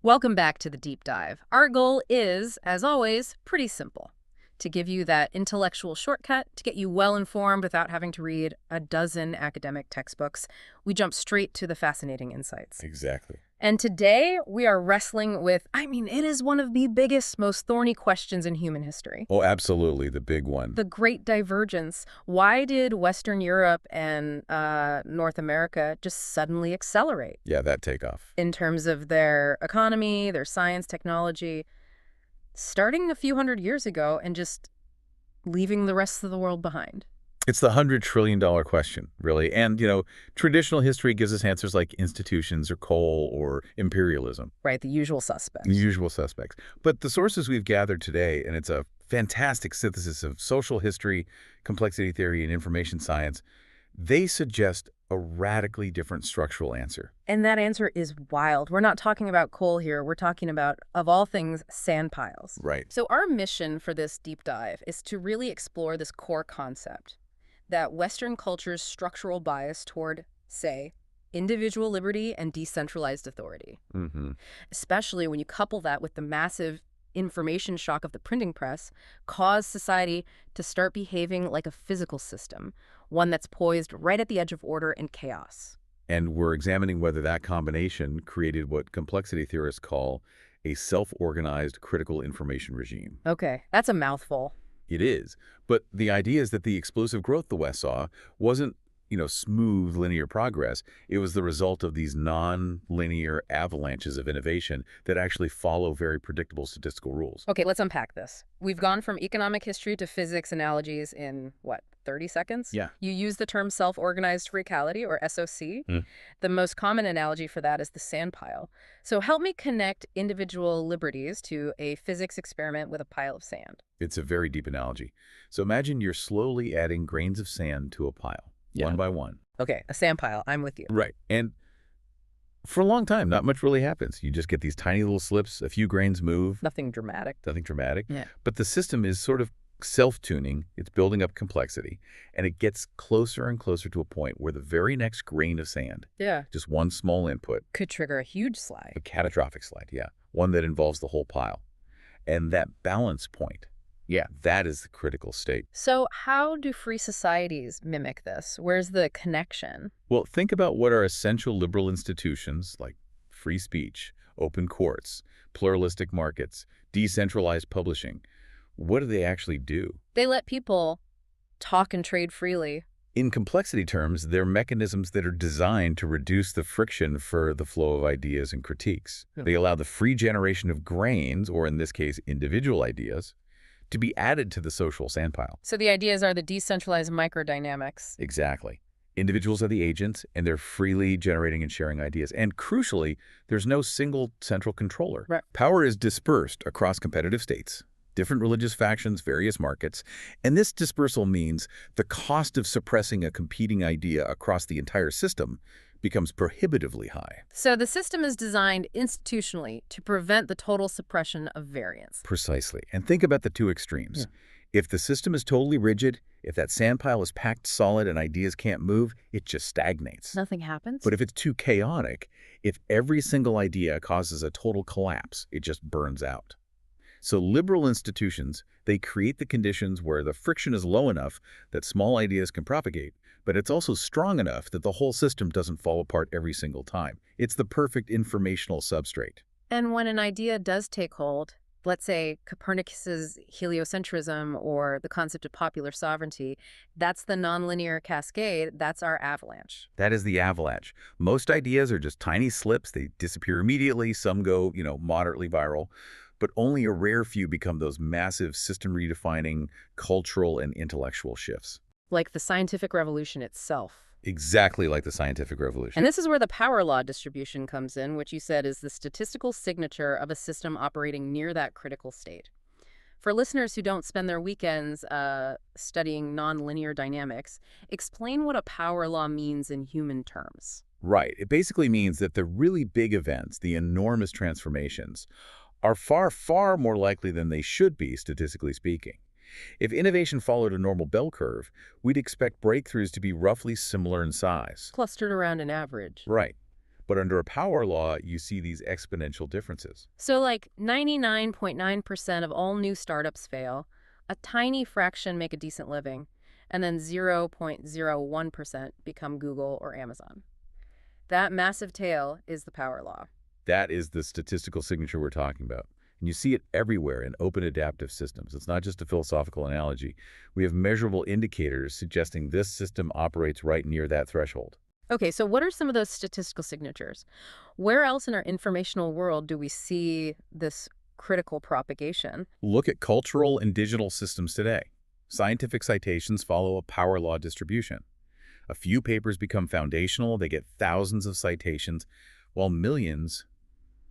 Welcome back to the deep dive. Our goal is, as always, pretty simple. To give you that intellectual shortcut to get you well informed without having to read a dozen academic textbooks, we jump straight to the fascinating insights. Exactly. And today we are wrestling with, it is one of the biggest, most thorny questions in human history. Oh, absolutely, the big one. The Great Divergence. Why did Western Europe and North America just suddenly accelerate Yeah, that takeoff. in terms of their economy, their science, technology, starting a few hundred years ago and just leaving the rest of the world behind? It's the $100 trillion question, really. And, traditional history gives us answers like institutions or coal or imperialism. Right, the usual suspects. The usual suspects. But the sources we've gathered today, and it's a fantastic synthesis of social history, complexity theory, and information science, they suggest a radically different structural answer. And that answer is wild. We're not talking about coal here. We're talking about, of all things, sand piles. Right. So our mission for this deep dive is to really explore this core concept that Western culture's structural bias toward, say, individual liberty and decentralized authority, especially when you couple that with the massive information shock of the printing press, caused society to start behaving like a physical system, one that's poised right at the edge of order and chaos. And we're examining whether that combination created what complexity theorists call a self-organized critical information regime. Okay, that's a mouthful. It is. But the idea is that the explosive growth the West saw wasn't, smooth linear progress. It was the result of these non-linear avalanches of innovation that actually follow very predictable statistical rules. Okay, let's unpack this. We've gone from economic history to physics analogies in, 30 seconds? Yeah. You use the term self-organized criticality, or SOC. The most common analogy for that is the sand pile. So help me connect individual liberties to a physics experiment with a pile of sand. It's a very deep analogy. So imagine you're slowly adding grains of sand to a pile, one by one. Okay, a sand pile. I'm with you. Right. And for a long time, not much really happens. You just get these tiny little slips, a few grains move, Nothing dramatic. nothing dramatic. Yeah. But the system is sort of self-tuning. It's building up complexity, and it gets closer and closer to a point where the very next grain of sand, Yeah. just one small input, Could trigger a huge slide. a catastrophic slide, one that involves the whole pile. And that balance point, that is the critical state. So how do free societies mimic this? Where's the connection? Well, think about what are essential liberal institutions like free speech, open courts, pluralistic markets, decentralized publishing. What do they actually do? They let people talk and trade freely. In complexity terms, they're mechanisms that are designed to reduce the friction for the flow of ideas and critiques. They allow the free generation of grains, or in this case, individual ideas, to be added to the social sandpile. So the ideas are the decentralized microdynamics. Exactly. Individuals are the agents, and they're freely generating and sharing ideas. And crucially, there's no single central controller. Right. Power is dispersed across competitive states, different religious factions, various markets. And this dispersal means the cost of suppressing a competing idea across the entire system becomes prohibitively high. So the system is designed institutionally to prevent the total suppression of variance. Precisely. And think about the two extremes. If the system is totally rigid, if that sandpile is packed solid and ideas can't move, it just stagnates. Nothing happens? But if it's too chaotic, if every single idea causes a total collapse, it just burns out. So liberal institutions, they create the conditions where the friction is low enough that small ideas can propagate, but it's also strong enough that the whole system doesn't fall apart every single time. It's the perfect informational substrate. And when an idea does take hold, let's say Copernicus's heliocentrism or the concept of popular sovereignty, that's the nonlinear cascade, that's our avalanche. That is the avalanche. Most ideas are just tiny slips. They disappear immediately. Some go, moderately viral. But only a rare few become those massive system-redefining cultural and intellectual shifts. Like the scientific revolution itself. Exactly like the scientific revolution. And this is where the power law distribution comes in, which you said is the statistical signature of a system operating near that critical state. For listeners who don't spend their weekends studying nonlinear dynamics, explain what a power law means in human terms. Right. It basically means that the really big events, the enormous transformations, are far, far more likely than they should be, statistically speaking. If innovation followed a normal bell curve, we'd expect breakthroughs to be roughly similar in size. Clustered around an average. Right. But under a power law, you see these exponential differences. So like 99.9% of all new startups fail, a tiny fraction make a decent living, and then 0.01% become Google or Amazon. That massive tail is the power law. That is the statistical signature we're talking about. And you see it everywhere in open adaptive systems. It's not just a philosophical analogy. We have measurable indicators suggesting this system operates right near that threshold. Okay, so what are some of those statistical signatures? Where else in our informational world do we see this critical propagation? Look at cultural and digital systems today. Scientific citations follow a power law distribution. A few papers become foundational, they get thousands of citations, while millions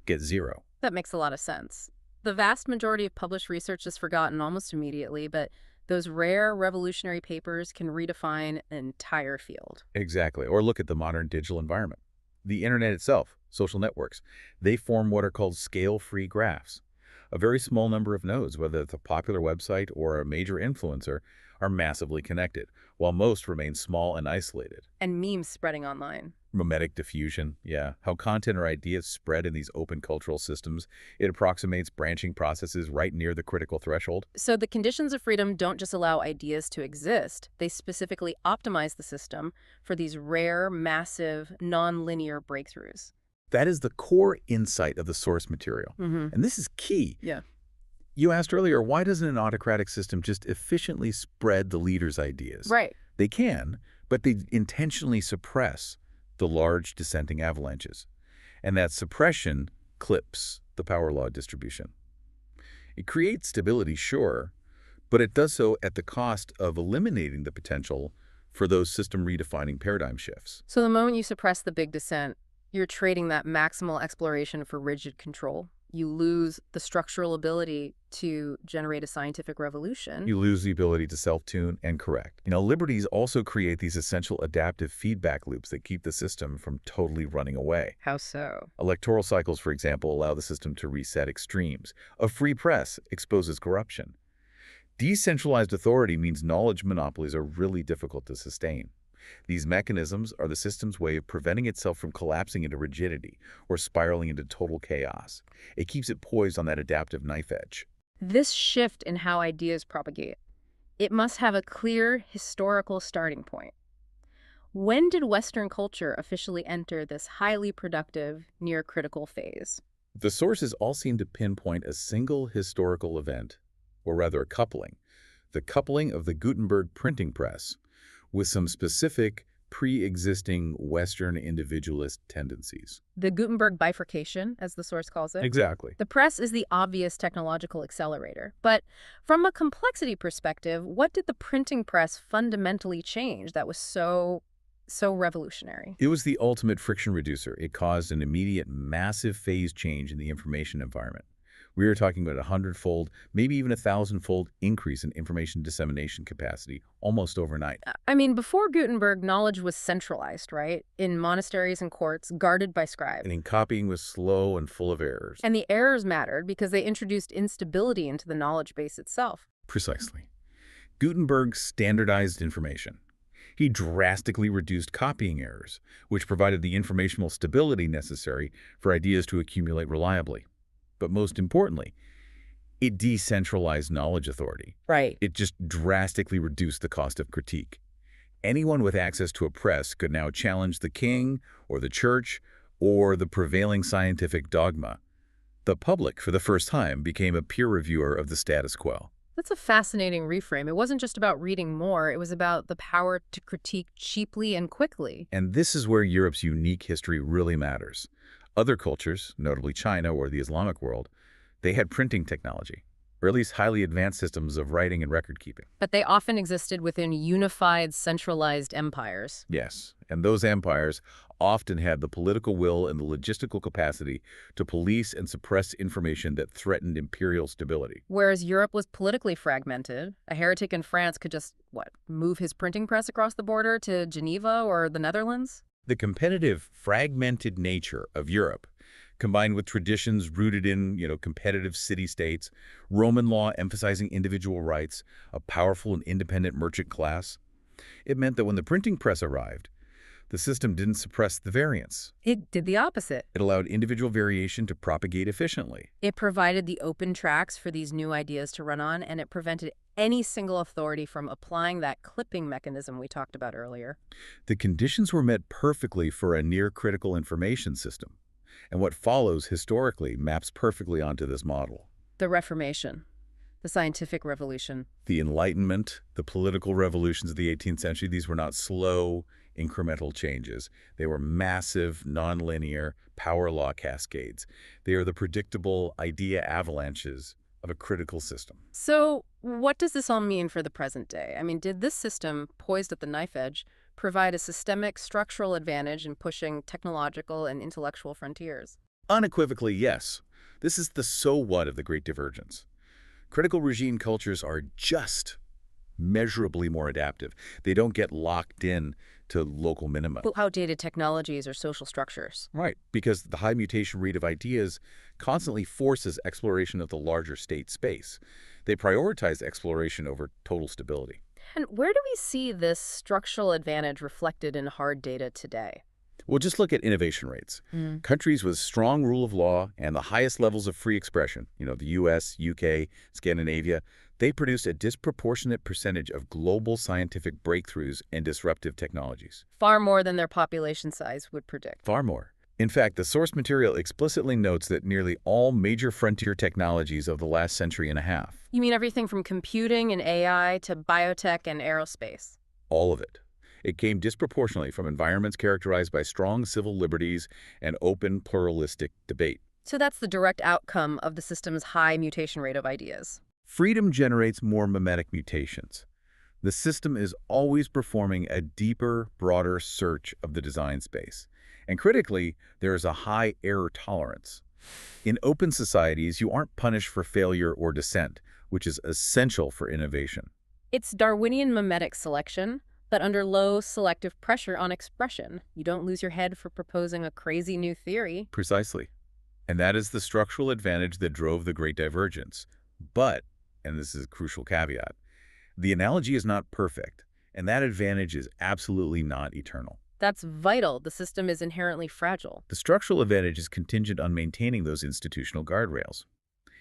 get zero. That makes a lot of sense. The vast majority of published research is forgotten almost immediately, but those rare revolutionary papers can redefine an entire field. Exactly. Or look at the modern digital environment. The internet itself, social networks, they form what are called scale-free graphs. A very small number of nodes, whether it's a popular website or a major influencer, are massively connected, while most remain small and isolated. And memes spreading online. Mimetic diffusion, yeah. How content or ideas spread in these open cultural systems, it approximates branching processes right near the critical threshold. So the conditions of freedom don't just allow ideas to exist, they specifically optimize the system for these rare, massive, non-linear breakthroughs. That is the core insight of the source material. And this is key. Yeah. You asked earlier, why doesn't an autocratic system just efficiently spread the leader's ideas? Right. They can, but they intentionally suppress the large dissenting avalanches. And that suppression clips the power law distribution. It creates stability, sure, but it does so at the cost of eliminating the potential for those system-redefining paradigm shifts. So the moment you suppress the big dissent, you're trading that maximal exploration for rigid control. You lose the structural ability to generate a scientific revolution. You lose the ability to self-tune and correct. Liberties also create these essential adaptive feedback loops that keep the system from totally running away. How so? Electoral cycles, for example, allow the system to reset extremes. A free press exposes corruption. Decentralized authority means knowledge monopolies are really difficult to sustain. These mechanisms are the system's way of preventing itself from collapsing into rigidity or spiraling into total chaos. It keeps it poised on that adaptive knife edge. This shift in how ideas propagate, it must have a clear historical starting point. When did Western culture officially enter this highly productive, near-critical phase? The sources all seem to pinpoint a single historical event, or rather a coupling. The coupling of the Gutenberg printing press with some specific pre-existing Western individualist tendencies. The Gutenberg bifurcation, as the source calls it. Exactly. The press is the obvious technological accelerator. But from a complexity perspective, what did the printing press fundamentally change that was so revolutionary? It was the ultimate friction reducer. It caused an immediate massive phase change in the information environment. We are talking about a 100-fold, maybe even a 1,000-fold increase in information dissemination capacity almost overnight. I mean, before Gutenberg, knowledge was centralized, right? In monasteries and courts, guarded by scribes. And copying was slow and full of errors. And the errors mattered because they introduced instability into the knowledge base itself. Precisely. Gutenberg standardized information. He drastically reduced copying errors, which provided the informational stability necessary for ideas to accumulate reliably. But most importantly, it decentralized knowledge authority. Right. It just drastically reduced the cost of critique. Anyone with access to a press could now challenge the king or the church or the prevailing scientific dogma. The public, for the first time, became a peer reviewer of the status quo. That's a fascinating reframe. It wasn't just about reading more, it was about the power to critique cheaply and quickly. And this is where Europe's unique history really matters. Other cultures, notably China or the Islamic world, they had printing technology, or at least highly advanced systems of writing and record keeping. But they often existed within unified, centralized empires. Yes, and those empires often had the political will and the logistical capacity to police and suppress information that threatened imperial stability. Whereas Europe was politically fragmented, a heretic in France could just, move his printing press across the border to Geneva or the Netherlands? The competitive, fragmented nature of Europe, combined with traditions rooted in, competitive city-states, Roman law emphasizing individual rights, a powerful and independent merchant class, it meant that when the printing press arrived, The system didn't suppress the variance. It did the opposite. It allowed individual variation to propagate efficiently. It provided the open tracks for these new ideas to run on, and it prevented any single authority from applying that clipping mechanism we talked about earlier. The conditions were met perfectly for a near-critical information system. And what follows historically maps perfectly onto this model. The Reformation, the scientific revolution. The Enlightenment, the political revolutions of the 18th century, these were not slow, incremental changes. They were massive, nonlinear power law cascades. They are the predictable idea avalanches of a critical system. So what does this all mean for the present day? I mean, did this system, poised at the knife edge, provide a systemic structural advantage in pushing technological and intellectual frontiers? Unequivocally, yes. This is the so what of the Great Divergence. Critical regime cultures are just measurably more adaptive. They don't get locked in to local minima. But outdated technologies or social structures. Right, because the high mutation rate of ideas constantly forces exploration of the larger state space. They prioritize exploration over total stability. And where do we see this structural advantage reflected in hard data today? Well, just look at innovation rates. Countries with strong rule of law and the highest levels of free expression, the US, UK, Scandinavia, they produce a disproportionate percentage of global scientific breakthroughs and disruptive technologies. Far more than their population size would predict. Far more. In fact, the source material explicitly notes that nearly all major frontier technologies of the last century and a half, You mean everything from computing and AI to biotech and aerospace? all of it, it came disproportionately from environments characterized by strong civil liberties and open, pluralistic debate. So that's the direct outcome of the system's high mutation rate of ideas. Freedom generates more mimetic mutations. The system is always performing a deeper, broader search of the design space. And critically, there is a high error tolerance. In open societies, you aren't punished for failure or dissent, which is essential for innovation. It's Darwinian mimetic selection, but under low selective pressure on expression. You don't lose your head for proposing a crazy new theory. Precisely. And that is the structural advantage that drove the Great Divergence. But, and this is a crucial caveat, the analogy is not perfect, and that advantage is absolutely not eternal. That's vital. The system is inherently fragile. The structural advantage is contingent on maintaining those institutional guardrails.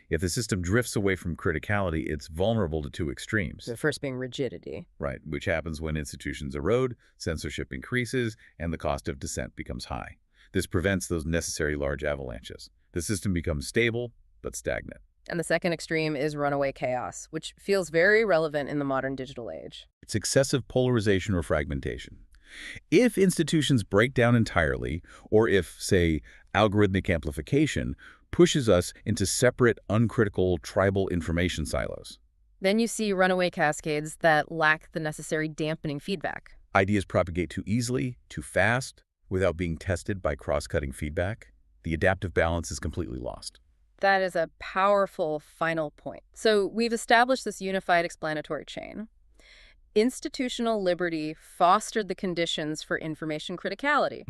If the system drifts away from criticality, it's vulnerable to two extremes. The first being rigidity. Right, which happens when institutions erode, censorship increases, and the cost of dissent becomes high. This prevents those necessary large avalanches. The system becomes stable, but stagnant. And the second extreme is runaway chaos, which feels very relevant in the modern digital age. It's excessive polarization or fragmentation. If institutions break down entirely, or if, say, algorithmic amplification pushes us into separate, uncritical, tribal information silos, Then you see runaway cascades that lack the necessary dampening feedback. ideas propagate too easily, too fast, without being tested by cross-cutting feedback. The adaptive balance is completely lost. That is a powerful final point. So we've established this unified explanatory chain. Institutional liberty fostered the conditions for information criticality.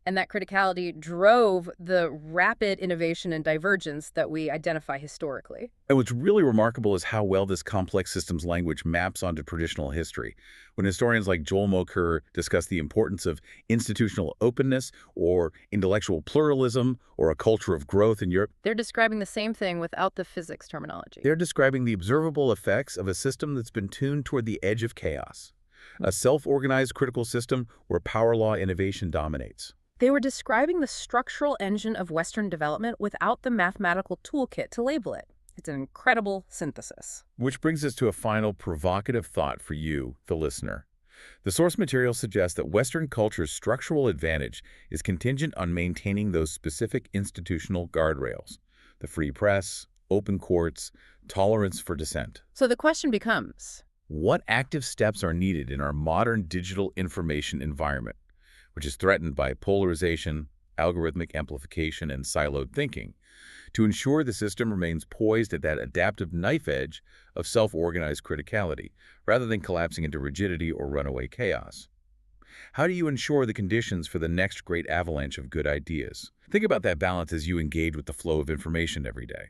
And that criticality drove the rapid innovation and divergence that we identify historically. And what's really remarkable is how well this complex systems language maps onto traditional history. When historians like Joel Mokyr discuss the importance of institutional openness or intellectual pluralism or a culture of growth in Europe, They're describing the same thing without the physics terminology. they're describing the observable effects of a system that's been tuned toward the edge of chaos. A self-organized critical system where power law innovation dominates. They were describing the structural engine of Western development without the mathematical toolkit to label it. It's an incredible synthesis. Which brings us to a final provocative thought for you, the listener. The source material suggests that Western culture's structural advantage is contingent on maintaining those specific institutional guardrails: the free press, open courts, tolerance for dissent. So the question becomes, What active steps are needed in our modern digital information environment, which is threatened by polarization, algorithmic amplification, and siloed thinking, to ensure the system remains poised at that adaptive knife edge of self-organized criticality, rather than collapsing into rigidity or runaway chaos? How do you ensure the conditions for the next great avalanche of good ideas? Think about that balance as you engage with the flow of information every day.